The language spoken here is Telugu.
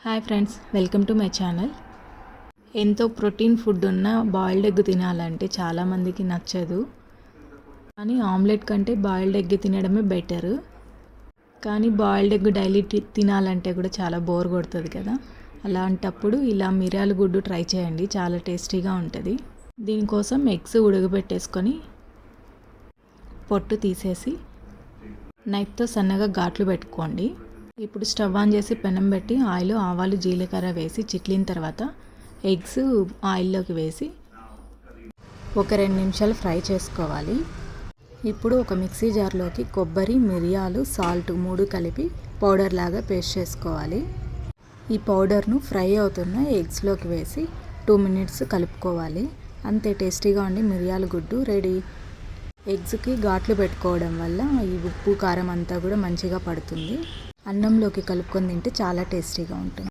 Hi friends, welcome to my channel. ఎంతో ప్రోటీన్ ఫుడ్ ఉన్న బాయిల్డ్ ఎగ్ తినాలంటే చాలామందికి నచ్చదు. కానీ ఆమ్లెట్ కంటే బాయిల్డ్ ఎగ్ తినడమే బెటరు. కానీ బాయిల్డ్ ఎగ్ డైలీ తినాలంటే కూడా చాలా బోర్ కొడుతుంది కదా. అలాంటప్పుడు ఇలా మిరియాల గుడ్డు ట్రై చేయండి, చాలా టేస్టీగా ఉంటుంది. దీనికోసం ఎగ్స్ ఉడకబెట్టేసుకొని పొట్టు తీసేసి నైఫ్తో సన్నగా ఘాట్లు పెట్టుకోండి. ఇప్పుడు స్టవ్ ఆన్ చేసి పెనం పెట్టి ఆయిల్, ఆవాలు, జీలకర్ర వేసి చిట్లిన తర్వాత ఎగ్స్ ఆయిల్లోకి వేసి ఒక 2 నిమిషాలు ఫ్రై చేసుకోవాలి. ఇప్పుడు ఒక మిక్సీ జార్లోకి కొబ్బరి, మిరియాలు, సాల్ట్ 3 కలిపి పౌడర్ లాగా పేస్ట్ చేసుకోవాలి. ఈ పౌడర్ను ఫ్రై అవుతున్న ఎగ్స్లోకి వేసి 2 మినిట్స్ కలుపుకోవాలి. అంతే, టేస్టీగా ఉండి మిరియాల గుడ్డు రెడీ. ఎగ్స్కి ఘాట్లు పెట్టుకోవడం వల్ల ఈ ఉప్పు, కారం అంతా కూడా మంచిగా పడుతుంది. అన్నంలోకి కలుపుకొని తింటే చాలా టేస్టీగా ఉంటుంది.